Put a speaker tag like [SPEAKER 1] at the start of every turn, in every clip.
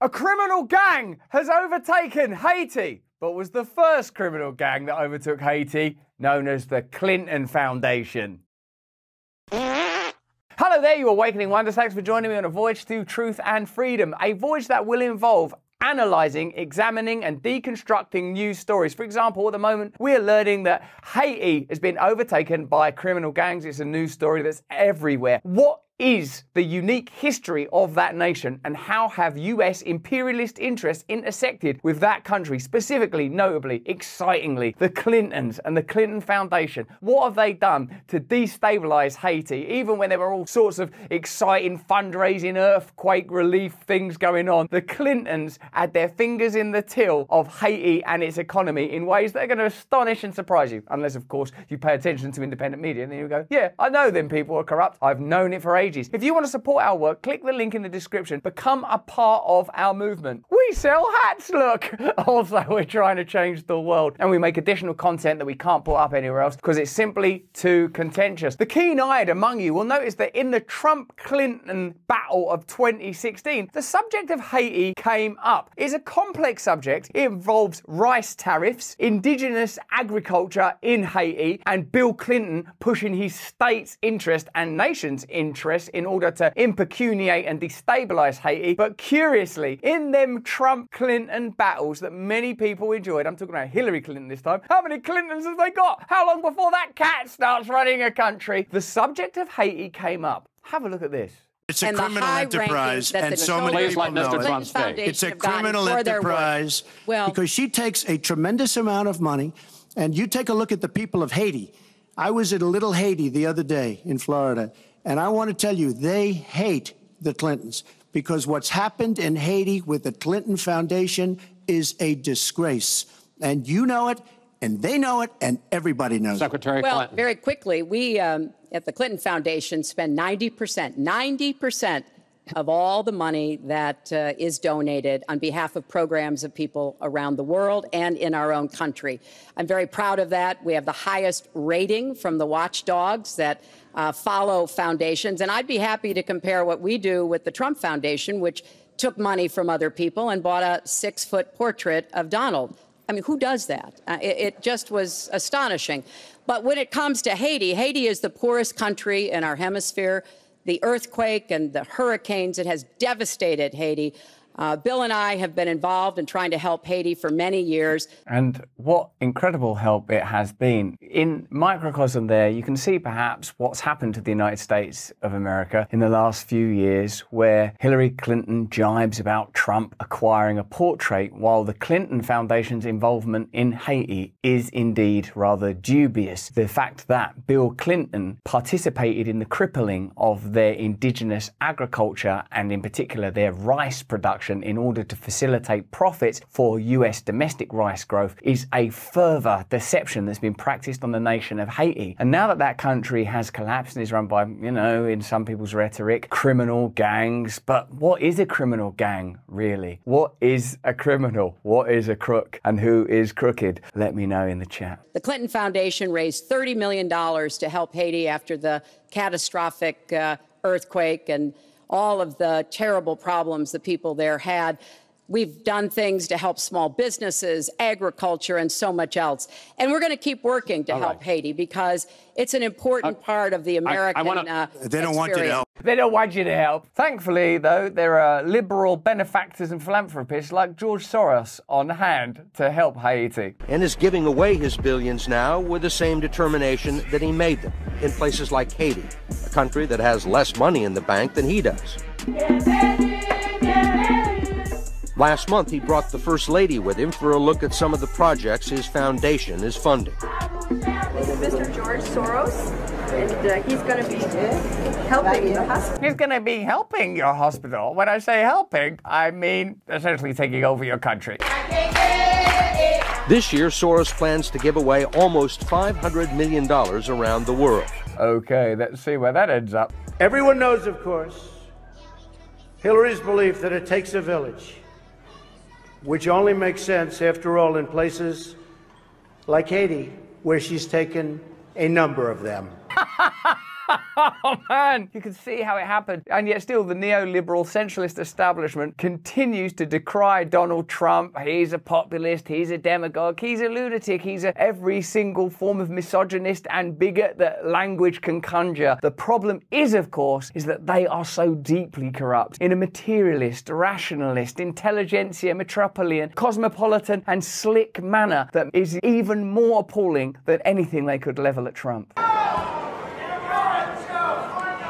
[SPEAKER 1] A criminal gang has overtaken Haiti, but was the first criminal gang that overtook Haiti known as the Clinton Foundation. Hello there, you Awakening Wonders. Thanks for joining me on a voyage to truth and freedom. A voyage that will involve analysing, examining and deconstructing news stories. For example, at the moment, we are learning that Haiti has been overtaken by criminal gangs. It's a news story that's everywhere. What is the unique history of that nation, and how have US imperialist interests intersected with that country, specifically, notably, excitingly, the Clintons and the Clinton Foundation? What have they done to destabilise Haiti, even when there were all sorts of exciting fundraising, earthquake relief things going on? The Clintons had their fingers in the till of Haiti and its economy in ways that are going to astonish and surprise you, unless, of course, you pay attention to independent media and then you go, yeah, I know them people are corrupt. I've known it for ages. If you want to support our work, click the link in the description. Become a part of our movement. We sell hats, look! Also, we're trying to change the world. And we make additional content that we can't put up anywhere else because it's simply too contentious. The keen-eyed among you will notice that in the Trump-Clinton battle of 2016, the subject of Haiti came up. It's a complex subject. It involves rice tariffs, indigenous agriculture in Haiti, and Bill Clinton pushing his state's interest and nation's interest in order to impecuniate and destabilise Haiti. But curiously, in them Trump-Clinton battles that many people enjoyed, I'm talking about Hillary Clinton this time, how many Clintons have they got? How long before that cat starts running a country? The subject of Haiti came up. Have a look at this.
[SPEAKER 2] It's a criminal enterprise, and so many people know it. It's a criminal enterprise because she takes a tremendous amount of money, and you take a look at the people of Haiti. I was at a little Haiti the other day in Florida, and I want to tell you, they hate the Clintons because what's happened in Haiti with the Clinton Foundation is a disgrace. And you know it, and they know it, and everybody knows
[SPEAKER 3] Secretary
[SPEAKER 2] it.
[SPEAKER 3] Clinton.
[SPEAKER 4] Well, very quickly, we at the Clinton Foundation spend 90% of all the money that is donated on behalf of programs of people around the world and in our own country. I'm very proud of that. We have the highest rating from the watchdogs that follow foundations. And I'd be happy to compare what we do with the Trump Foundation, which took money from other people and bought a 6-foot portrait of Donald. I mean, who does that? It just was astonishing. But when it comes to Haiti, Haiti is the poorest country in our hemisphere. The earthquake and the hurricanes, it has devastated Haiti. Bill and I have been involved in trying to help Haiti for many years.
[SPEAKER 1] And what incredible help it has been. In microcosm there, you can see perhaps what's happened to the United States of America in the last few years, where Hillary Clinton jibes about Trump acquiring a portrait, while the Clinton Foundation's involvement in Haiti is indeed rather dubious. The fact that Bill Clinton participated in the crippling of their indigenous agriculture, and in particular their rice production, in order to facilitate profits for US domestic rice growth, is a further deception that's been practiced on the nation of Haiti. And now that that country has collapsed and is run by, you know, in some people's rhetoric, criminal gangs. But what is a criminal gang, really? What is a criminal? What is a crook? And who is crooked? Let me know in the chat.
[SPEAKER 4] The Clinton Foundation raised $30 million to help Haiti after the catastrophic earthquake and all of the terrible problems the people there had. We've done things to help small businesses, agriculture, and so much else. And we're going to keep working to help Haiti because it's an important part of the American
[SPEAKER 2] They don't want you to help.
[SPEAKER 1] They don't want you to help. Thankfully, though, there are liberal benefactors and philanthropists like George Soros on hand to help Haiti.
[SPEAKER 5] And is giving away his billions now with the same determination that he made them in places like Haiti, a country that has less money in the bank than he does. Last month, he brought the First Lady with him for a look at some of the projects his foundation is funding.
[SPEAKER 6] This is Mr. George Soros, and he's going to be helping the hospital.
[SPEAKER 1] He's going to be helping your hospital. When I say helping, I mean essentially taking over your country.
[SPEAKER 5] This year, Soros plans to give away almost $500 million around the world.
[SPEAKER 1] Okay, let's see where that ends up.
[SPEAKER 7] Everyone knows, of course, Hillary's belief that it takes a village, which only makes sense, after all, in places like Haiti, where she's taken a number of them.
[SPEAKER 1] Oh man, you can see how it happened. And yet still the neoliberal centralist establishment continues to decry Donald Trump. He's a populist, he's a demagogue, he's a lunatic, he's every single form of misogynist and bigot that language can conjure. The problem is, of course, is that they are so deeply corrupt in a materialist, rationalist, intelligentsia, metropolitan, cosmopolitan and slick manner that is even more appalling than anything they could level at Trump.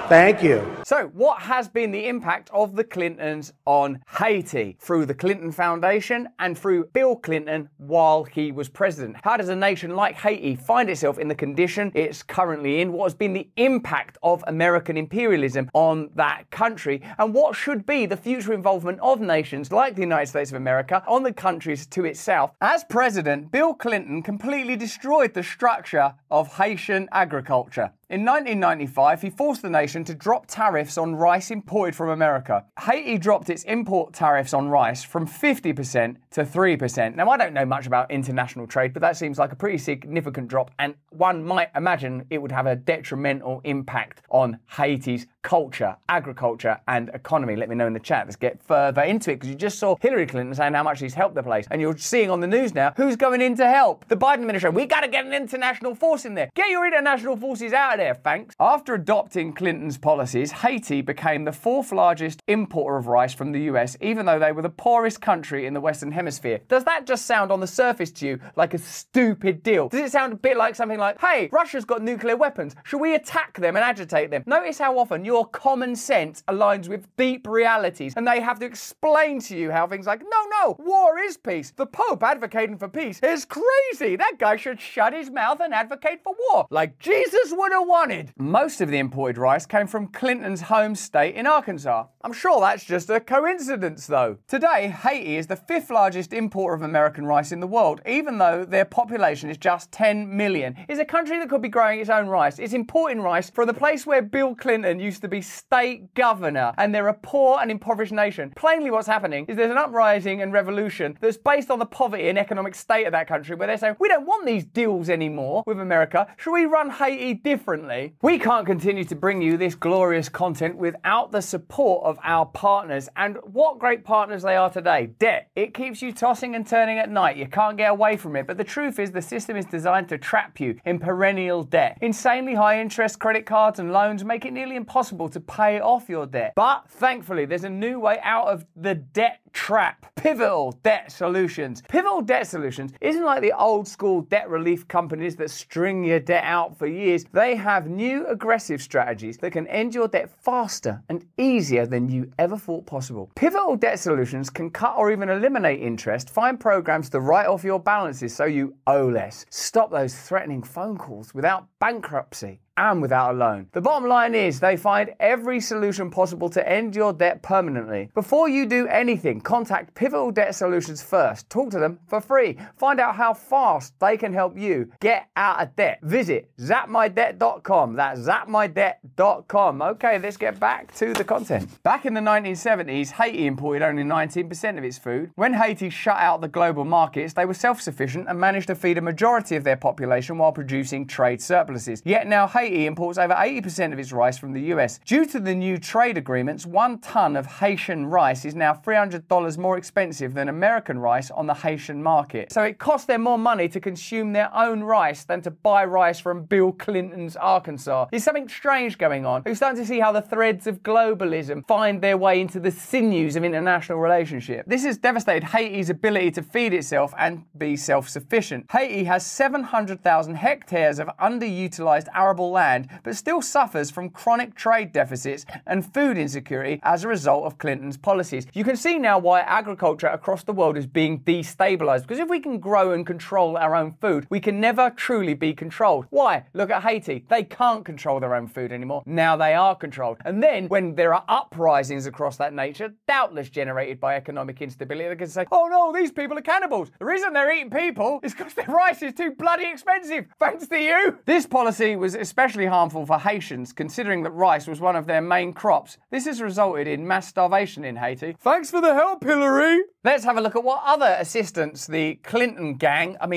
[SPEAKER 7] Thank you.
[SPEAKER 1] So, what has been the impact of the Clintons on Haiti through the Clinton Foundation and through Bill Clinton while he was president? How does a nation like Haiti find itself in the condition it's currently in? What has been the impact of American imperialism on that country? And what should be the future involvement of nations like the United States of America on the countries to its south? As president, Bill Clinton completely destroyed the structure of Haitian agriculture. In 1995, he forced the nation to drop tariffs on rice imported from America. Haiti dropped its import tariffs on rice from 50% to 3%. Now, I don't know much about international trade, but that seems like a pretty significant drop, and one might imagine it would have a detrimental impact on Haiti's culture, agriculture, and economy. Let me know in the chat. Let's get further into it, because you just saw Hillary Clinton saying how much she's helped the place, and you're seeing on the news now who's going in to help. The Biden administration. We got to get an international force in there. Get your international forces out of there, thanks. After adopting Clinton's policies, Haiti became the fourth largest importer of rice from the US, even though they were the poorest country in the Western Hemisphere. Does that just sound on the surface to you like a stupid deal? Does it sound a bit like something like, hey, Russia's got nuclear weapons, should we attack them and agitate them? Notice how often your common sense aligns with deep realities, and they have to explain to you how things like, no, war is peace. The Pope advocating for peace is crazy. That guy should shut his mouth and advocate for war, like Jesus would have wanted. Most of the imported rice came from Clinton's home state in Arkansas. I'm sure that's just a coincidence, though. Today, Haiti is the fifth largest importer of American rice in the world, even though their population is just 10 million. It's a country that could be growing its own rice. It's importing rice from the place where Bill Clinton used to be state governor, and they're a poor and impoverished nation. Plainly, what's happening is there's an uprising and revolution that's based on the poverty and economic state of that country, where they're saying, we don't want these deals anymore with America. Should we run Haiti differently? We can't continue to bring you this glorious content without the support of our partners, and what great partners they are today. Debt. It keeps you tossing and turning at night. You can't get away from it, but the truth is the system is designed to trap you in perennial debt. Insanely high interest credit cards and loans make it nearly impossible to pay off your debt. But thankfully, there's a new way out of the debt trap. Pivotal Debt Solutions. Pivotal Debt Solutions isn't like the old school debt relief companies that string your debt out for years. They have new aggressive strategies that can end your debt faster and easier than you ever thought possible. Pivotal Debt Solutions can cut or even eliminate interest, find programs to write off your balances so you owe less, stop those threatening phone calls without bankruptcy and without a loan. The bottom line is they find every solution possible to end your debt permanently. Before you do anything, contact Pivotal Debt Solutions first. Talk to them for free. Find out how fast they can help you get out of debt. Visit zapmydebt.com. That's zapmydebt.com. Okay, let's get back to the content. Back in the 1970s, Haiti imported only 19% of its food. When Haiti shut out the global markets, they were self-sufficient and managed to feed a majority of their population while producing trade surpluses. Yet now Haiti imports over 80% of its rice from the US. Due to the new trade agreements, 1 ton of Haitian rice is now $300 more expensive than American rice on the Haitian market. So it costs them more money to consume their own rice than to buy rice from Bill Clinton's Arkansas. There's something strange going on. We're starting to see how the threads of globalism find their way into the sinews of international relationship. This has devastated Haiti's ability to feed itself and be self-sufficient. Haiti has 700,000 hectares of underutilized arable land, but still suffers from chronic trade deficits and food insecurity as a result of Clinton's policies. You can see now why agriculture across the world is being destabilized, because if we can grow and control our own food, we can never truly be controlled. Why? Look at Haiti. They can't control their own food anymore. Now they are controlled. And then when there are uprisings across that nature, doubtless generated by economic instability, they can say, oh no, these people are cannibals. The reason they're eating people is because their rice is too bloody expensive. Thanks to you. This policy was especially harmful for Haitians, considering that rice was one of their main crops. This has resulted in mass starvation in Haiti. Thanks for the help, Hillary. Let's have a look at what other assistance the Clinton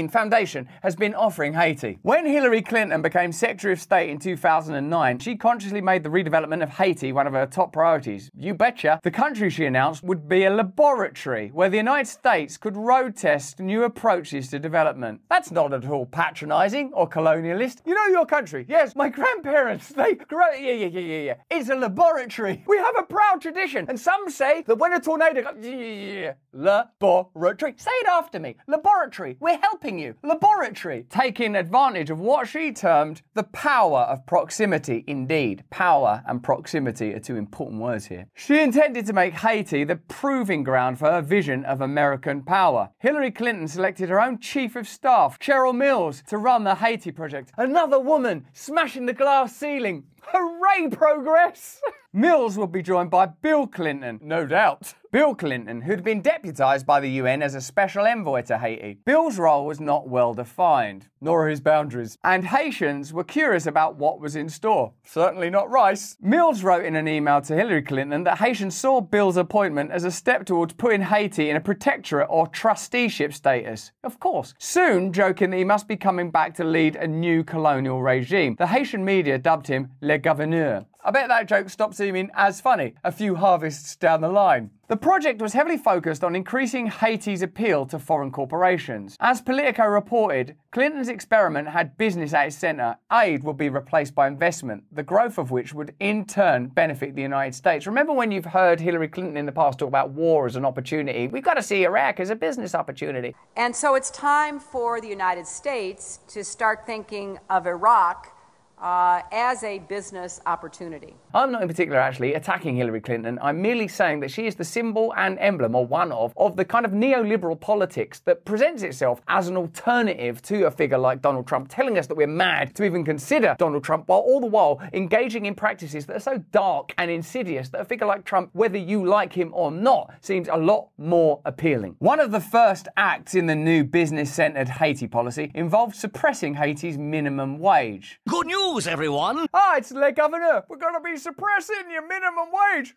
[SPEAKER 1] foundation, has been offering Haiti. When Hillary Clinton became Secretary of State in 2009, she consciously made the redevelopment of Haiti one of her top priorities. You betcha. The country, she announced, would be a laboratory where the United States could road test new approaches to development. That's not at all patronising or colonialist. You know your country. Yes, my grandparents, they grew... Yeah. It's a laboratory. We have a proud tradition. And some say that when a tornado goes... Laboratory. Say it after me. Laboratory. We're helping you. Laboratory. Taking advantage of what she termed the power of proximity. Indeed, power and proximity are two important words here. She intended to make Haiti the proving ground for her vision of American power. Hillary Clinton selected her own chief of staff, Cheryl Mills, to run the Haiti project. Another woman smashing the glass ceiling. Hooray, progress! Mills will be joined by Bill Clinton, no doubt. Bill Clinton, who'd been deputised by the UN as a special envoy to Haiti. Bill's role was not well defined, nor are his boundaries, and Haitians were curious about what was in store. Certainly not rice. Mills wrote in an email to Hillary Clinton that Haitians saw Bill's appointment as a step towards putting Haiti in a protectorate or trusteeship status. Of course. Soon joking that he must be coming back to lead a new colonial regime. The Haitian media dubbed him Le Gouverneur. I bet that joke stopped seeming as funny a few harvests down the line. The project was heavily focused on increasing Haiti's appeal to foreign corporations. As Politico reported, Clinton's experiment had business at its centre. Aid would be replaced by investment, the growth of which would in turn benefit the United States. Remember when you've heard Hillary Clinton in the past talk about war as an opportunity? We've got to see Iraq as a business opportunity.
[SPEAKER 4] And so it's time for the United States to start thinking of Iraq as a business opportunity.
[SPEAKER 1] I'm not in particular actually attacking Hillary Clinton. I'm merely saying that she is the symbol and emblem, or one of the kind of neoliberal politics that presents itself as an alternative to a figure like Donald Trump, telling us that we're mad to even consider Donald Trump, while all the while engaging in practices that are so dark and insidious that a figure like Trump, whether you like him or not, seems a lot more appealing. One of the first acts in the new business-centered Haiti policy involved suppressing Haiti's minimum wage.
[SPEAKER 3] Good news, everyone!
[SPEAKER 1] It's Le Gouverneur. We're going to be suppressing your minimum wage.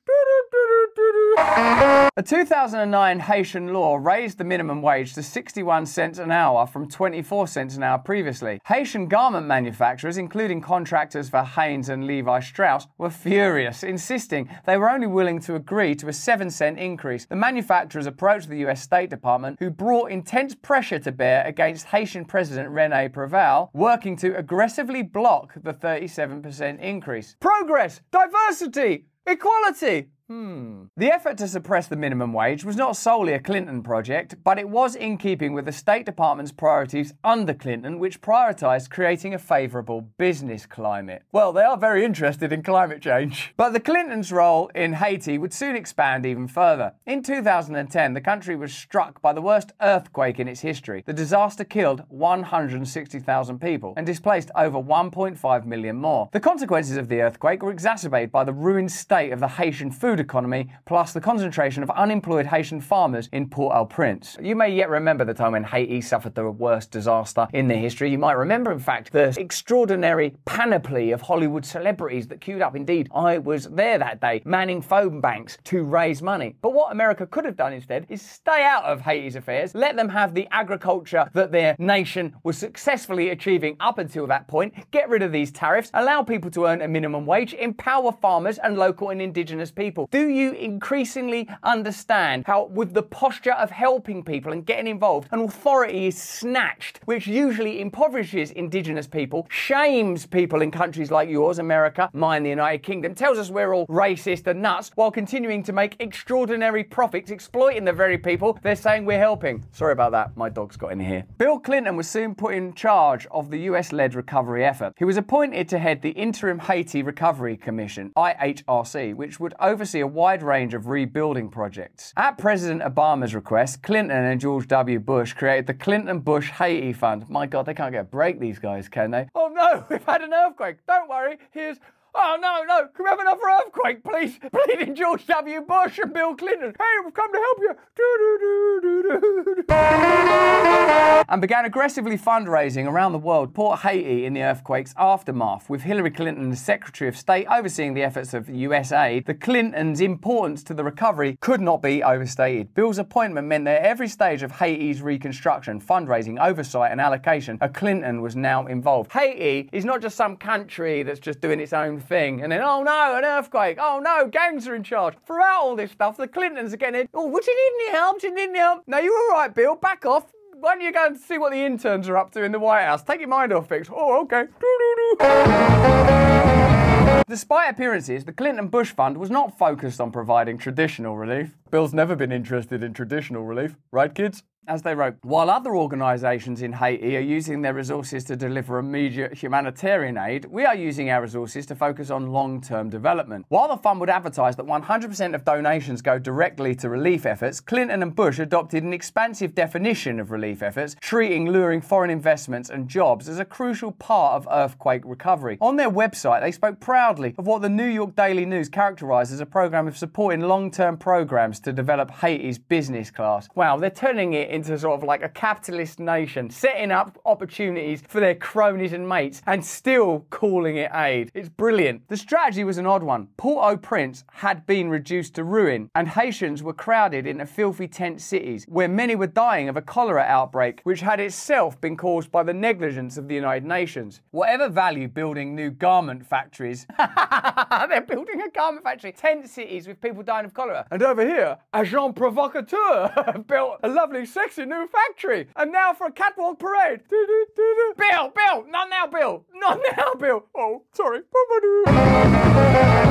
[SPEAKER 1] A 2009 Haitian law raised the minimum wage to 61 cents an hour from 24 cents an hour previously. Haitian garment manufacturers, including contractors for Hanes and Levi Strauss, were furious, insisting they were only willing to agree to a 7-cent increase. The manufacturers approached the US State Department, who brought intense pressure to bear against Haitian President René Préval, working to aggressively block the 37% increase. Progress! Diversity! Equality! The effort to suppress the minimum wage was not solely a Clinton project, but it was in keeping with the State Department's priorities under Clinton, which prioritised creating a favourable business climate. Well, they are very interested in climate change. But the Clintons' role in Haiti would soon expand even further. In 2010, the country was struck by the worst earthquake in its history. The disaster killed 160,000 people and displaced over 1.5 million more. The consequences of the earthquake were exacerbated by the ruined state of the Haitian food economy, plus the concentration of unemployed Haitian farmers in Port-au-Prince. You may yet remember the time when Haiti suffered the worst disaster in their history. You might remember, in fact, the extraordinary panoply of Hollywood celebrities that queued up. Indeed, I was there that day, manning phone banks to raise money. But what America could have done instead is stay out of Haiti's affairs, let them have the agriculture that their nation was successfully achieving up until that point, get rid of these tariffs, allow people to earn a minimum wage, empower farmers and local and indigenous people. Do you increasingly understand how, with the posture of helping people and getting involved, an authority is snatched, which usually impoverishes indigenous people, shames people in countries like yours, America, mine, the United Kingdom, tells us we're all racist and nuts, while continuing to make extraordinary profits exploiting the very people they're saying we're helping. Sorry about that, my dog's got in here. Bill Clinton was soon put in charge of the US-led recovery effort. He was appointed to head the Interim Haiti Recovery Commission, IHRC, which would oversee a wide range of rebuilding projects. At President Obama's request, Clinton and George W. Bush created the Clinton-Bush Haiti Fund. My God, they can't get a break, these guys, can they? Oh no, we've had an earthquake. Don't worry, here's... Oh, no, can we have another earthquake, please? Bleeding George W. Bush and Bill Clinton. Hey, we've come to help you. and began aggressively fundraising around the world to support Haiti in the earthquake's aftermath, with Hillary Clinton as Secretary of State overseeing the efforts of US aid. The Clintons' importance to the recovery could not be overstated. Bill's appointment meant that at every stage of Haiti's reconstruction, fundraising, oversight and allocation, a Clinton was now involved. Haiti is not just some country that's just doing its own thing and then, oh no, an earthquake, oh no, gangs are in charge. Throughout all this stuff, the Clintons are getting, oh, would you need any help? Do you need any help? No, you're all right, Bill, back off. Why don't you go and see what the interns are up to in the White House? Take your mind off things. Oh, okay. Despite appearances, the Clinton-Bush Fund was not focused on providing traditional relief. Bill's never been interested in traditional relief, right, kids? As they wrote, while other organisations in Haiti are using their resources to deliver immediate humanitarian aid, we are using our resources to focus on long-term development. While the fund would advertise that 100% of donations go directly to relief efforts, Clinton and Bush adopted an expansive definition of relief efforts, treating luring foreign investments and jobs as a crucial part of earthquake recovery. On their website, they spoke proudly of what the New York Daily News characterised as a programme of supporting long-term programmes to develop Haiti's business class. Wow, they're turning it into sort of like a capitalist nation, setting up opportunities for their cronies and mates and still calling it aid. It's brilliant. The strategy was an odd one. Port-au-Prince had been reduced to ruin and Haitians were crowded into filthy tent cities where many were dying of a cholera outbreak which had itself been caused by the negligence of the United Nations. Whatever value building new garment factories, they're building a garment factory, tent cities with people dying of cholera. And over here, agent provocateur built a lovely sexy new factory. And now for a catwalk parade. Bill, not now, Bill. Not now, Bill. Oh, sorry.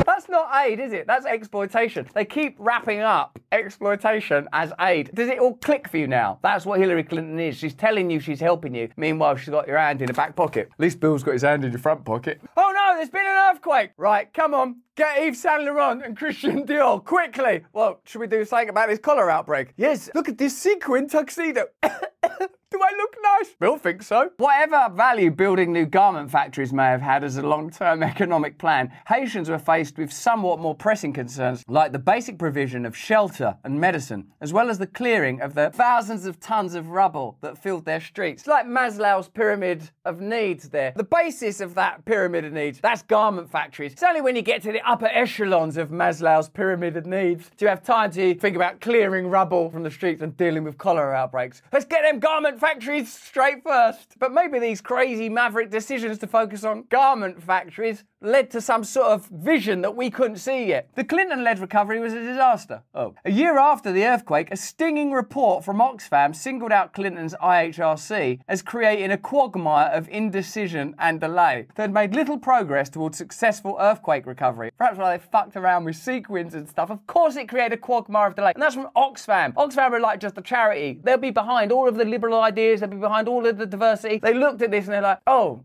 [SPEAKER 1] That's not aid, is it? That's exploitation. They keep wrapping up exploitation as aid. Does it all click for you now? That's what Hillary Clinton is. She's telling you she's helping you. Meanwhile, she's got your hand in the back pocket. At least Bill's got his hand in your front pocket. Oh no, there's been an earthquake. Right, come on. Get Yves Saint Laurent and Christian Dior, quickly. Well, should we do something about this cholera outbreak? Yes, look at this sequin tuxedo. Do I look nice? Bill thinks so. Whatever value building new garment factories may have had as a long-term economic plan, Haitians were faced with somewhat more pressing concerns, like the basic provision of shelter and medicine, as well as the clearing of the thousands of tons of rubble that filled their streets. It's like Maslow's pyramid of needs there. The basis of that pyramid of needs, that's garment factories. It's only when you get to the upper echelons of Maslow's pyramid of needs do you have time to think about clearing rubble from the streets and dealing with cholera outbreaks. Let's get them garment factories straight first. But maybe these crazy maverick decisions to focus on garment factories led to some sort of vision that we couldn't see yet. The Clinton-led recovery was a disaster. A year after the earthquake, a stinging report from Oxfam singled out Clinton's IHRC as creating a quagmire of indecision and delay that had made little progress towards successful earthquake recovery. Perhaps why they fucked around with sequins and stuff. Of course it created a quagmire of delay. And that's from Oxfam. Oxfam are like just a charity. They'll be behind all of the liberal ideas, they'll be behind all of the diversity. They looked at this and they're like, oh,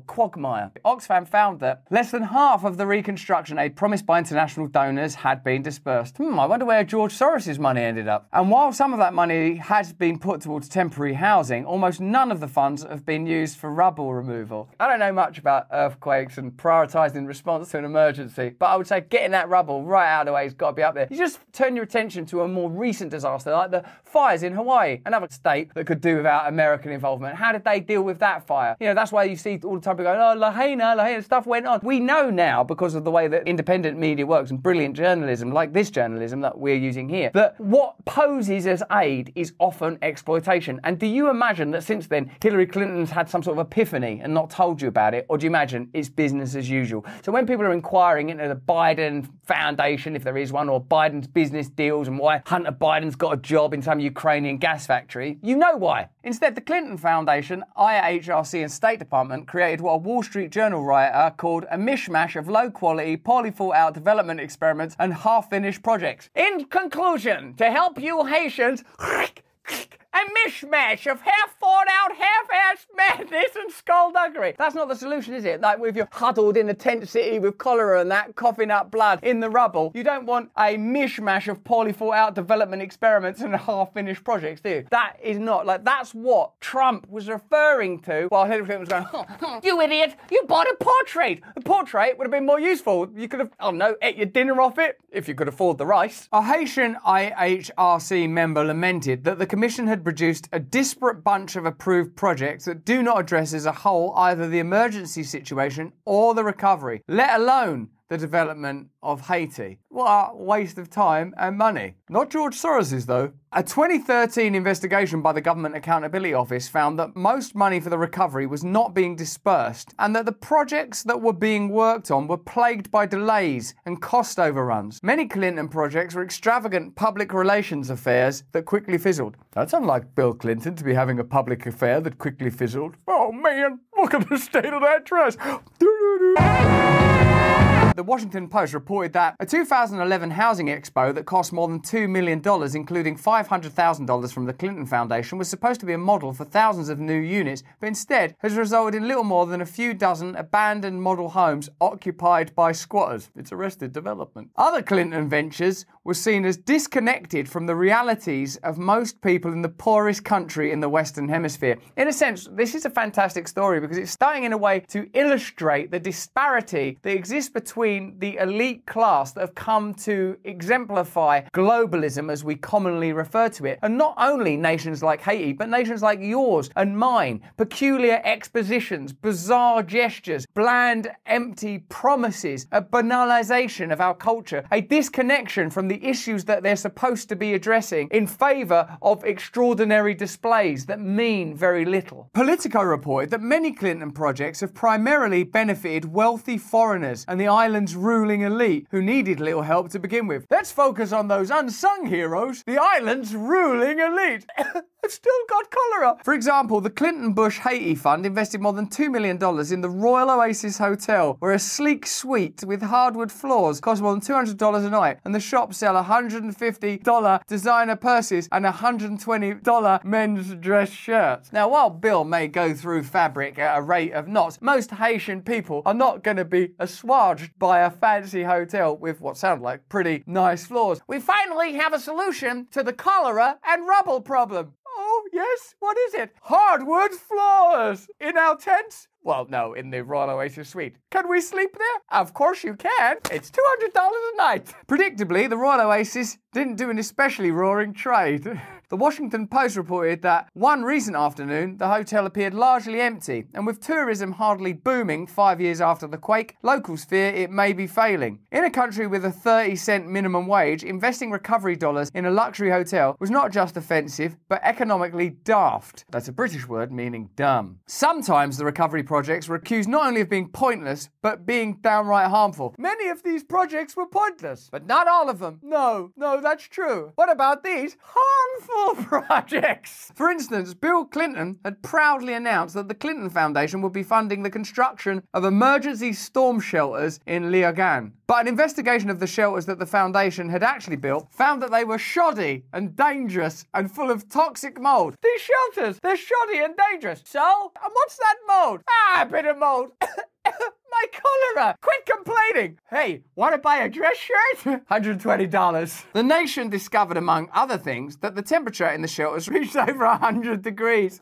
[SPEAKER 1] quagmire. Oxfam found that less than half of the reconstruction aid promised by international donors had been dispersed. I wonder where George Soros' money ended up. And while some of that money has been put towards temporary housing, almost none of the funds have been used for rubble removal. I don't know much about earthquakes and prioritising response to an emergency, but I would say getting that rubble right out of the way has got to be up there. You just turn your attention to a more recent disaster, like the fires in Hawaii, another state that could do without American involvement. How did they deal with that fire? You know, that's why you see all the time people going, oh, Lahaina, stuff went on. We know now, because of the way that independent media works and brilliant journalism, like this journalism that we're using here, that what poses as aid is often exploitation. And do you imagine that since then, Hillary Clinton's had some sort of epiphany and not told you about it? Or do you imagine it's business as usual? So when people are inquiring into the Biden Foundation, if there is one, or Biden's business deals and why Hunter Biden's got a job in some Ukrainian gas factory, you know why. Instead, the Clinton Foundation, IHRC and State Department created what a Wall Street Journal writer called a mishmash of low-quality, poorly thought-out development experiments and half-finished projects. In conclusion, to help you Haitians, a mishmash of half-thought-out, half-assed madness and skullduggery. That's not the solution, is it? Like if you're huddled in a tent city with cholera and that, coughing up blood in the rubble, you don't want a mishmash of poorly thought-out development experiments and half-finished projects, do you? That is not, like, that's what Trump was referring to while Hillary Clinton was going, you idiot, you bought a portrait. The portrait would have been more useful. You could have, I don't know, ate your dinner off it, if you could afford the rice. A Haitian IHRC member lamented that the commission had produced produced a disparate bunch of approved projects that do not address as a whole either the emergency situation or the recovery, let alone the development of Haiti. What a waste of time and money. Not George Soros's, though. A 2013 investigation by the Government Accountability Office found that most money for the recovery was not being dispersed and that the projects that were being worked on were plagued by delays and cost overruns. Many Clinton projects were extravagant public relations affairs that quickly fizzled. That's unlike Bill Clinton to be having a public affair that quickly fizzled. Oh man, look at the state of that dress. The Washington Post reported that a 2011 housing expo that cost more than $2 million, including $500,000 from the Clinton Foundation, was supposed to be a model for thousands of new units, but instead has resulted in little more than a few dozen abandoned model homes occupied by squatters. It's arrested development. Other Clinton ventures were seen as disconnected from the realities of most people in the poorest country in the Western Hemisphere. In a sense, this is a fantastic story because it's starting in a way to illustrate the disparity that exists between the elite class that have come to exemplify globalism as we commonly refer to it, and not only nations like Haiti, but nations like yours and mine. Peculiar expositions, bizarre gestures, bland, empty promises, a banalization of our culture, a disconnection from the issues that they're supposed to be addressing in favor of extraordinary displays that mean very little. Politico reported that many Clinton projects have primarily benefited wealthy foreigners and the island's ruling elite who needed little help to begin with. Let's focus on those unsung heroes, the island's ruling elite. I've still got cholera. For example, the Clinton-Bush Haiti Fund invested more than $2 million in the Royal Oasis Hotel, where a sleek suite with hardwood floors cost more than $200 a night, and the shops sell $150 designer purses and $120 men's dress shirts. Now, while Bill may go through fabric at a rate of knots, most Haitian people are not going to be assuaged by a fancy hotel with what sound like pretty nice floors. We finally have a solution to the cholera and rubble problem. Oh, yes? What is it? Hardwood floors in our tents? Well, no, in the Royal Oasis suite. Can we sleep there? Of course you can. It's $200 a night. Predictably, the Royal Oasis didn't do an especially roaring trade. The Washington Post reported that one recent afternoon, the hotel appeared largely empty, and with tourism hardly booming 5 years after the quake, locals fear it may be failing. In a country with a 30-cent minimum wage, investing recovery dollars in a luxury hotel was not just offensive, but economically daft. That's a British word meaning dumb. Sometimes the recovery projects were accused not only of being pointless, but being downright harmful. Many of these projects were pointless, but not all of them. No, that's true. What about these harmful projects? For instance, Bill Clinton had proudly announced that the Clinton Foundation would be funding the construction of emergency storm shelters in Liagan. But an investigation of the shelters that the foundation had actually built found that they were shoddy and dangerous and full of toxic mold. These shelters, they're shoddy and dangerous. So, and what's that mold? A bit of mold. My cholera! Quit complaining! Hey, want to buy a dress shirt? $120. The nation discovered, among other things, that the temperature in the shelters reached over 100 degrees.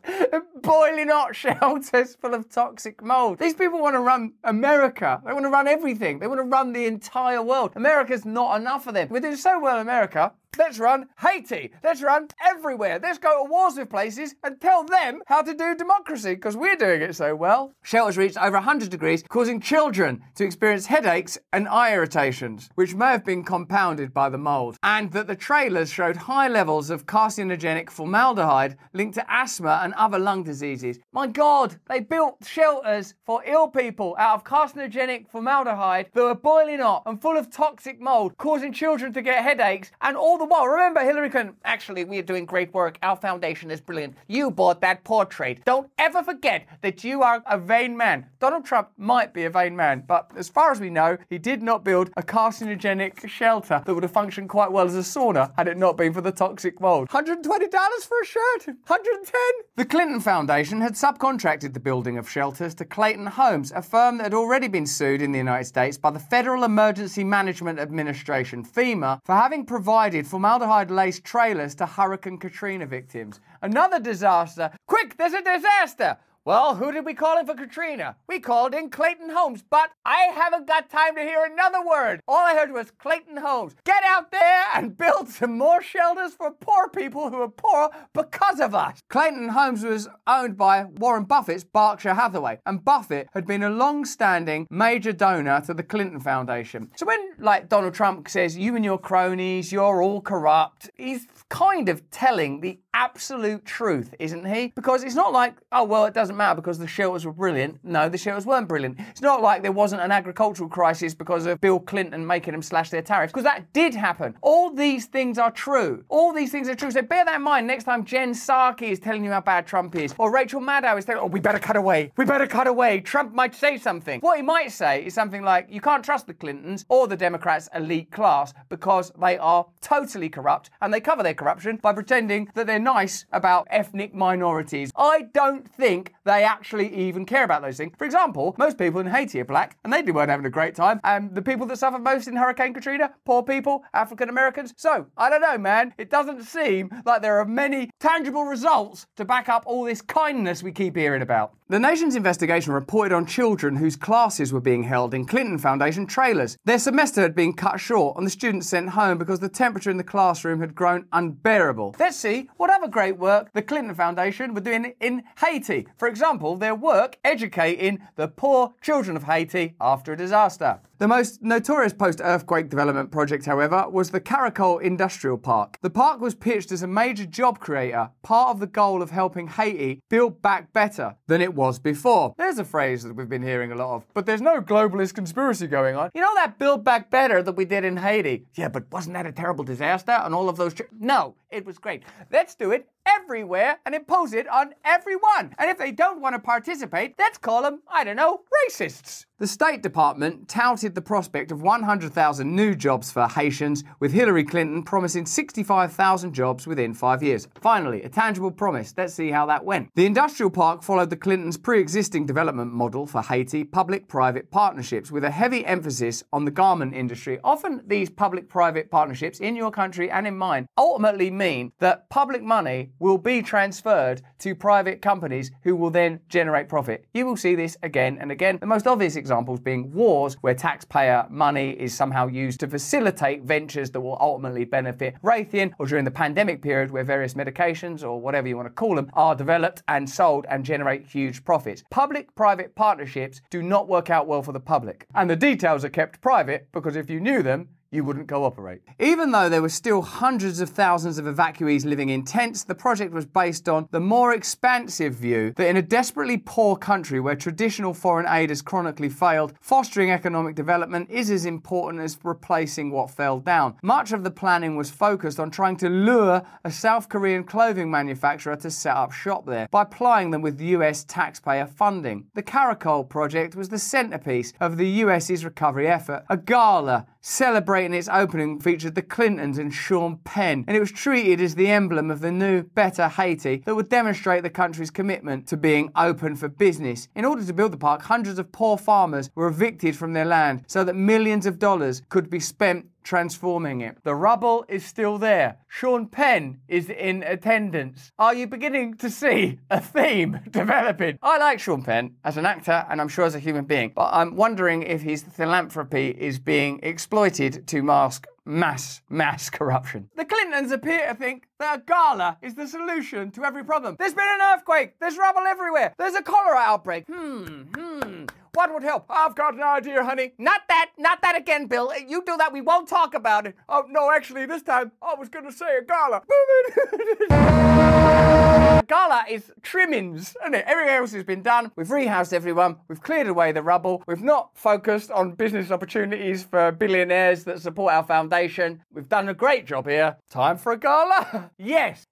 [SPEAKER 1] Boiling hot shelters full of toxic mold. These people want to run America. They want to run everything. They want to run the entire world. America's not enough for them. We're doing so well in America. Let's run Haiti. Let's run everywhere. Let's go to wars with places and tell them how to do democracy, because we're doing it so well. Shelters reached over 100 degrees, causing children to experience headaches and eye irritations, which may have been compounded by the mold. And that the trailers showed high levels of carcinogenic formaldehyde linked to asthma and other lung diseases. My God, they built shelters for ill people out of carcinogenic formaldehyde that were boiling hot and full of toxic mold, causing children to get headaches, and all the while, remember Hillary Clinton, actually, we are doing great work. Our foundation is brilliant. You bought that portrait. Don't ever forget that you are a vain man. Donald Trump might be a vain man, but as far as we know, he did not build a carcinogenic shelter that would have functioned quite well as a sauna had it not been for the toxic mold. $120 for a shirt? $110? The Clinton Foundation had subcontracted the building of shelters to Clayton Homes, a firm that had already been sued in the United States by the Federal Emergency Management Administration, FEMA, for having provided formaldehyde-laced trailers to Hurricane Katrina victims. Another disaster. Quick, there's a disaster! Well, who did we call in for Katrina? We called in Clayton Holmes, but I haven't got time to hear another word. All I heard was Clayton Holmes. Get out there and build some more shelters for poor people who are poor because of us. Clayton Holmes was owned by Warren Buffett's Berkshire Hathaway, and Buffett had been a long-standing major donor to the Clinton Foundation. So when, like, Donald Trump says, you and your cronies, you're all corrupt, he's kind of telling the absolute truth, isn't he? Because it's not like, oh, well, it doesn't matter because the shelters were brilliant. No, the shelters weren't brilliant. It's not like there wasn't an agricultural crisis because of Bill Clinton making them slash their tariffs, because that did happen. All these things are true. All these things are true. So bear that in mind next time Jen Psaki is telling you how bad Trump is, or Rachel Maddow is telling, oh, we better cut away. We better cut away. Trump might say something. What he might say is something like, you can't trust the Clintons or the Democrats' elite class because they are totally corrupt, and they cover their corruption by pretending that they're nice about ethnic minorities. I don't think they actually even care about those things. For example, most people in Haiti are black, and they weren't having a great time. And the people that suffered most in Hurricane Katrina, poor people, African Americans. So, I don't know, man. It doesn't seem like there are many tangible results to back up all this kindness we keep hearing about. The nation's investigation reported on children whose classes were being held in Clinton Foundation trailers. Their semester had been cut short and the students sent home because the temperature in the classroom had grown unbearable. Let's see what other great work the Clinton Foundation were doing in Haiti. For example, their work educating the poor children of Haiti after a disaster. The most notorious post-earthquake development project, however, was the Caracol Industrial Park. The park was pitched as a major job creator, part of the goal of helping Haiti build back better than it was before. There's a phrase that we've been hearing a lot of, but there's no globalist conspiracy going on. You know that build back better that we did in Haiti? Yeah, but wasn't that a terrible disaster and all of those... No, it was great. Let's do it everywhere and impose it on everyone. And if they don't want to participate, let's call them, I don't know, racists. The State Department touted the prospect of 100,000 new jobs for Haitians, with Hillary Clinton promising 65,000 jobs within 5 years. Finally, a tangible promise. Let's see how that went. The industrial park followed the Clintons' pre-existing development model for Haiti, public-private partnerships, with a heavy emphasis on the garment industry. Often these public-private partnerships in your country and in mine ultimately mean that public money will be transferred to private companies who will then generate profit. You will see this again and again. The most obvious examples being wars, where taxpayer money is somehow used to facilitate ventures that will ultimately benefit Raytheon, or during the pandemic period where various medications, or whatever you want to call them, are developed and sold and generate huge profits. Public-private partnerships do not work out well for the public. And the details are kept private because if you knew them, you wouldn't cooperate. Even though there were still hundreds of thousands of evacuees living in tents, the project was based on the more expansive view that in a desperately poor country where traditional foreign aid has chronically failed, fostering economic development is as important as replacing what fell down. Much of the planning was focused on trying to lure a South Korean clothing manufacturer to set up shop there by plying them with US taxpayer funding. The Caracol project was the centerpiece of the US's recovery effort. A gala celebrating its opening featured the Clintons and Sean Penn, and it was treated as the emblem of the new, better Haiti that would demonstrate the country's commitment to being open for business. In order to build the park, hundreds of poor farmers were evicted from their land so that millions of dollars could be spent transforming it. The rubble is still there. Sean Penn is in attendance. Are you beginning to see a theme developing? I like Sean Penn as an actor and I'm sure as a human being, but I'm wondering if his philanthropy is being exploited to mask mass corruption. The Clintons appear to think that a gala is the solution to every problem. There's been an earthquake. There's rubble everywhere. There's a cholera outbreak. What would help? I've got an idea, honey. Not that again, Bill. You do that, we won't talk about it. Oh, no, actually, this time, I was going to say a gala. Gala is trimmings, isn't it? Everything else has been done. We've rehoused everyone. We've cleared away the rubble. We've not focused on business opportunities for billionaires that support our foundation. We've done a great job here. Time for a gala? Yes.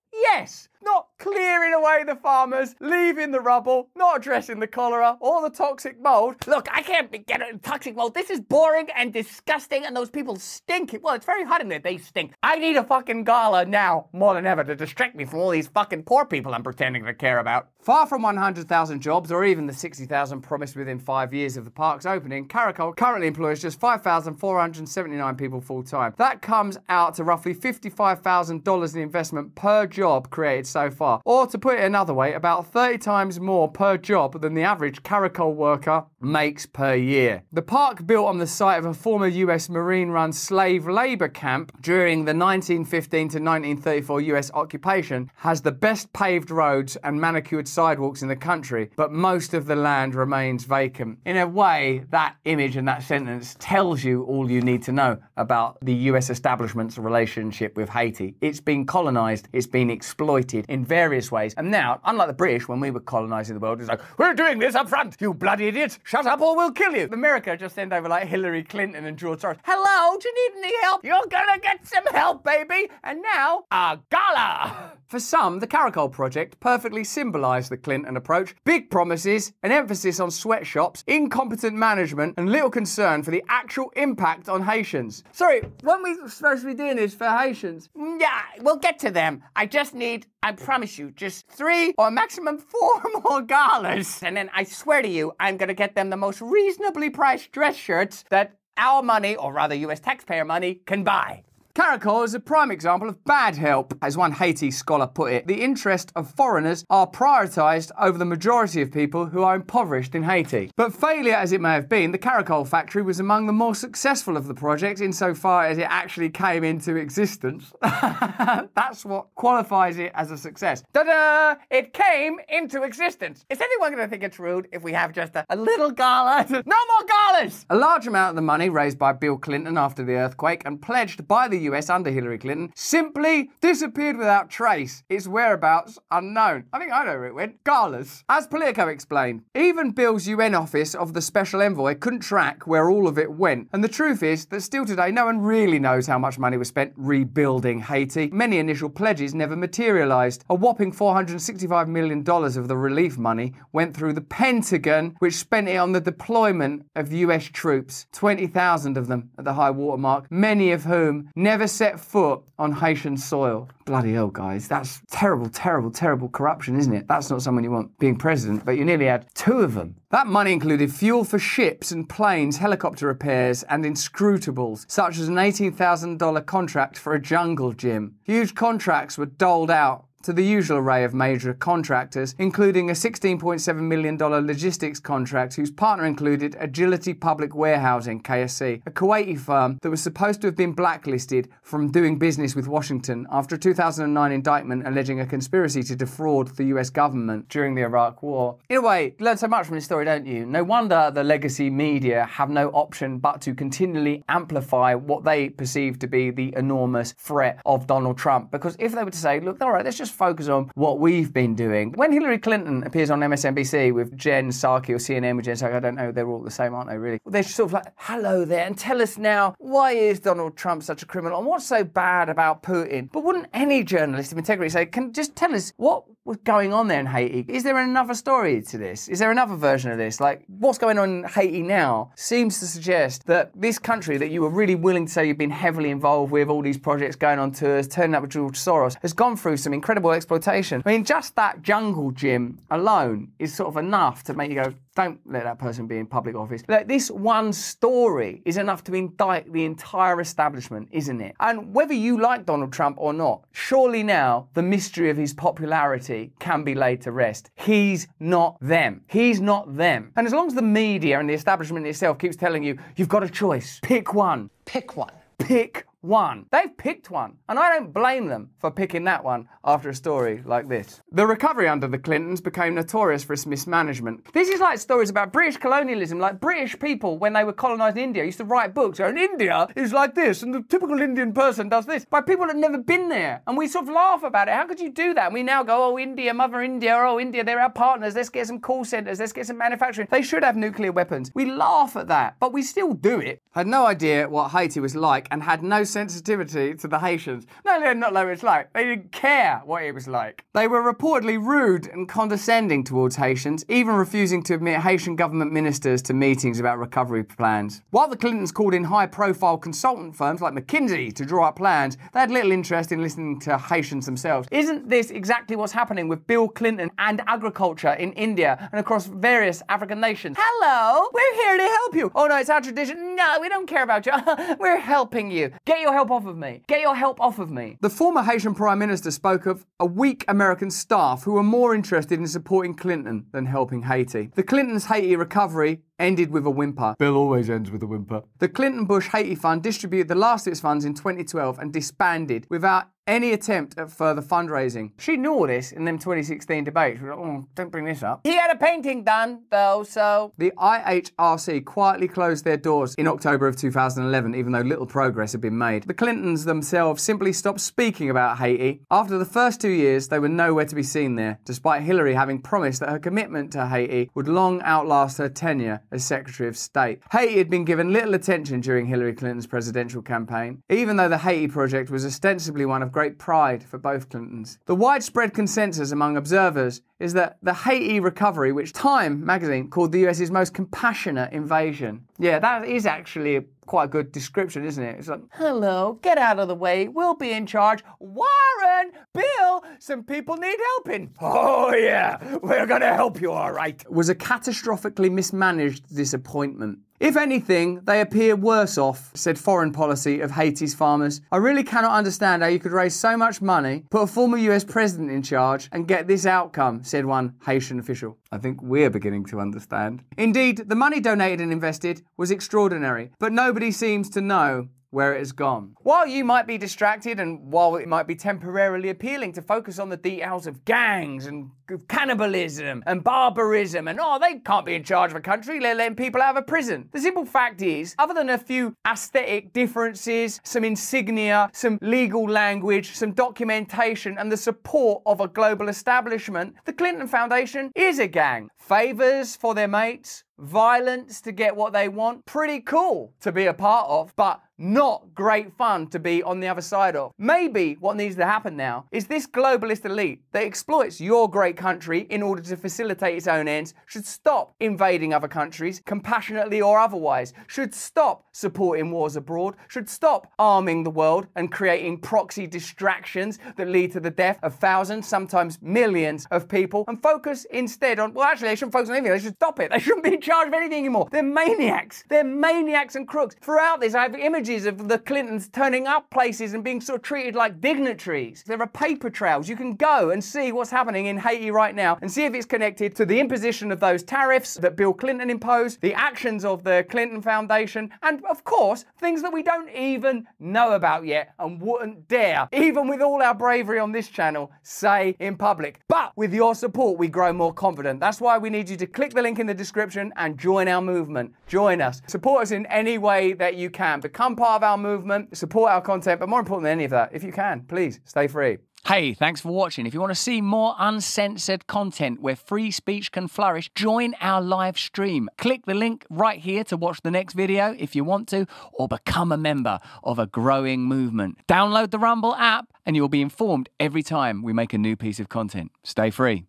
[SPEAKER 1] Not clearing away the farmers, leaving the rubble, not addressing the cholera or the toxic mold. Look, I can't get it, toxic mold. This is boring and disgusting and those people stink. Well, it's very hot in there. They stink. I need a fucking gala now more than ever to distract me from all these fucking poor people I'm pretending to care about. Far from 100,000 jobs or even the 60,000 promised within 5 years of the park's opening, Caracol currently employs just 5,479 people full-time. That comes out to roughly $55,000 in investment per job created so far. far. Or to put it another way, about 30 times more per job than the average caracol worker makes per year. The park, built on the site of a former US Marine-run slave labor camp during the 1915 to 1934 US occupation, has the best paved roads and manicured sidewalks in the country, but most of the land remains vacant. In a way, that image and that sentence tells you all you need to know about the US establishment's relationship with Haiti. It's been colonized, it's been exploited in various ways, and now, unlike the British when we were colonizing the world, it's like, we're doing this up front, you bloody idiots, shut up or we'll kill you. America just sent over like Hillary Clinton and George Soros. Hello, do you need any help? You're gonna get some help, baby. And now, a gala. For some, the Caracol Project perfectly symbolised the Clinton approach. Big promises, an emphasis on sweatshops, incompetent management, and little concern for the actual impact on Haitians. Sorry, weren't we supposed to be doing this for Haitians? Yeah, we'll get to them. I just need, I promise you, just 3 or maximum 4 more galas. And then I swear to you, I'm going to get them the most reasonably priced dress shirts that our money, or rather US taxpayer money, can buy. Caracol is a prime example of bad help. As one Haiti scholar put it, the interest of foreigners are prioritised over the majority of people who are impoverished in Haiti. But failure as it may have been, the Caracol factory was among the more successful of the projects insofar as it actually came into existence. That's what qualifies it as a success. Ta-da! It came into existence. Is anyone going to think it's rude if we have just a little gala? No more galas! A large amount of the money raised by Bill Clinton after the earthquake and pledged by the US under Hillary Clinton simply disappeared without trace, its whereabouts unknown. I think I know where it went. Galas. As Politico explained, even Bill's UN office of the Special Envoy couldn't track where all of it went. And the truth is that still today, no one really knows how much money was spent rebuilding Haiti. Many initial pledges never materialised. A whopping $465 million of the relief money went through the Pentagon, which spent it on the deployment of US troops, 20,000 of them at the high water mark, many of whom never set foot on Haitian soil. Bloody hell, guys. That's terrible, terrible, terrible corruption, isn't it? That's not someone you want being president, but you nearly had 2 of them. That money included fuel for ships and planes, helicopter repairs, and inscrutables, such as an $18,000 contract for a jungle gym. Huge contracts were doled out to the usual array of major contractors, including a $16.7 million logistics contract whose partner included Agility Public Warehousing, KSC, a Kuwaiti firm that was supposed to have been blacklisted from doing business with Washington after a 2009 indictment alleging a conspiracy to defraud the US government during the Iraq War. In a way, you learn so much from this story, don't you? No wonder the legacy media have no option but to continually amplify what they perceive to be the enormous threat of Donald Trump. Because if they were to say, look, all right, let's just focus on what we've been doing. When Hillary Clinton appears on MSNBC with Jen Psaki or CNN with Jen Psaki, I don't know, they're all the same, aren't they, really? They're sort of like, hello there, and tell us now, why is Donald Trump such a criminal, and what's so bad about Putin? But wouldn't any journalist of integrity say, can just tell us what was going on there in Haiti? Is there another story to this? Is there another version of this? Like, what's going on in Haiti now seems to suggest that this country that you were really willing to say you've been heavily involved with, all these projects going on tours, turning up with George Soros, has gone through some incredible exploitation. I mean, just that jungle gym alone is sort of enough to make you go, don't let that person be in public office. Like, this one story is enough to indict the entire establishment, isn't it? And whether you like Donald Trump or not, surely now the mystery of his popularity can be laid to rest. He's not them. He's not them. And as long as the media and the establishment itself keeps telling you, you've got a choice, pick one. Pick one. Pick one. They've picked one, and I don't blame them for picking that one after a story like this. The recovery under the Clintons became notorious for its mismanagement. This is like stories about British colonialism, like British people, when they were colonising India, used to write books, and India is like this, and the typical Indian person does this, by people that have never been there, and we sort of laugh about it. How could you do that? And we now go, oh, India, Mother India, oh, India, they're our partners, let's get some call centres, let's get some manufacturing. They should have nuclear weapons. We laugh at that, but we still do it. Had no idea what Haiti was like, and had no sensitivity to the Haitians. No, they're not like what it's like. They didn't care what it was like. They were reportedly rude and condescending towards Haitians, even refusing to admit Haitian government ministers to meetings about recovery plans. While the Clintons called in high-profile consultant firms like McKinsey to draw up plans, they had little interest in listening to Haitians themselves. Isn't this exactly what's happening with Bill Clinton and agriculture in India and across various African nations? Hello, we're here to help you. Oh no, it's our tradition. No, we don't care about you. We're helping you. Get Get your help off of me. Get your help off of me. The former Haitian Prime Minister spoke of a weak American staff who were more interested in supporting Clinton than helping Haiti. The Clintons' Haiti recovery ended with a whimper. Bill always ends with a whimper. The Clinton-Bush Haiti Fund distributed the last of its funds in 2012 and disbanded without any attempt at further fundraising. She knew all this in them 2016 debates. She was like, oh, don't bring this up. He had a painting done, though, so... The IHRC quietly closed their doors in October of 2011, even though little progress had been made. The Clintons themselves simply stopped speaking about Haiti. After the first 2 years, they were nowhere to be seen there, despite Hillary having promised that her commitment to Haiti would long outlast her tenure as Secretary of State. Haiti had been given little attention during Hillary Clinton's presidential campaign, even though the Haiti project was ostensibly one of great pride for both Clintons. The widespread consensus among observers is that the Haiti recovery, which Time magazine called the US's most compassionate invasion. Yeah, that is actually quite a good description, isn't it? It's like, hello, get out of the way, we'll be in charge. Warren, Bill, some people need helping. Oh yeah, we're gonna help you, all right. Was a catastrophically mismanaged disappointment. If anything, they appear worse off, said foreign policy of Haiti's farmers. I really cannot understand how you could raise so much money, put a former US president in charge, and get this outcome, said one Haitian official. I think we're beginning to understand. Indeed, the money donated and invested was extraordinary, but nobody seems to know where it has gone. While you might be distracted and while it might be temporarily appealing to focus on the details of gangs and cannibalism and barbarism and, oh, they can't be in charge of a country, they're letting people out of a prison. The simple fact is, other than a few aesthetic differences, some insignia, some legal language, some documentation and the support of a global establishment, the Clinton Foundation is a gang. Favors for their mates, violence to get what they want. Pretty cool to be a part of, but not great fun to be on the other side of. Maybe what needs to happen now is this globalist elite that exploits your great country in order to facilitate its own ends should stop invading other countries, compassionately or otherwise, should stop supporting wars abroad, should stop arming the world and creating proxy distractions that lead to the death of thousands, sometimes millions of people, and focus instead on, well, actually, they shouldn't focus on anything. They should stop it. They shouldn't be in charge of anything anymore. They're maniacs. They're maniacs and crooks. Throughout this, I have images of the Clintons turning up places and being sort of treated like dignitaries. There are paper trails. You can go and see what's happening in Haiti right now and see if it's connected to the imposition of those tariffs that Bill Clinton imposed, the actions of the Clinton Foundation, and of course, things that we don't even know about yet and wouldn't dare, even with all our bravery on this channel, say in public. But with your support, we grow more confident. That's why we need you to click the link in the description and join our movement. Join us. Support us in any way that you can. Become part of our movement, support our content, but more important than any of that, if you can, please stay free. Hey, thanks for watching. If you want to see more uncensored content where free speech can flourish, join our live stream. Click the link right here to watch the next video if you want to, or become a member of a growing movement. Download the Rumble app and you'll be informed every time we make a new piece of content. Stay free.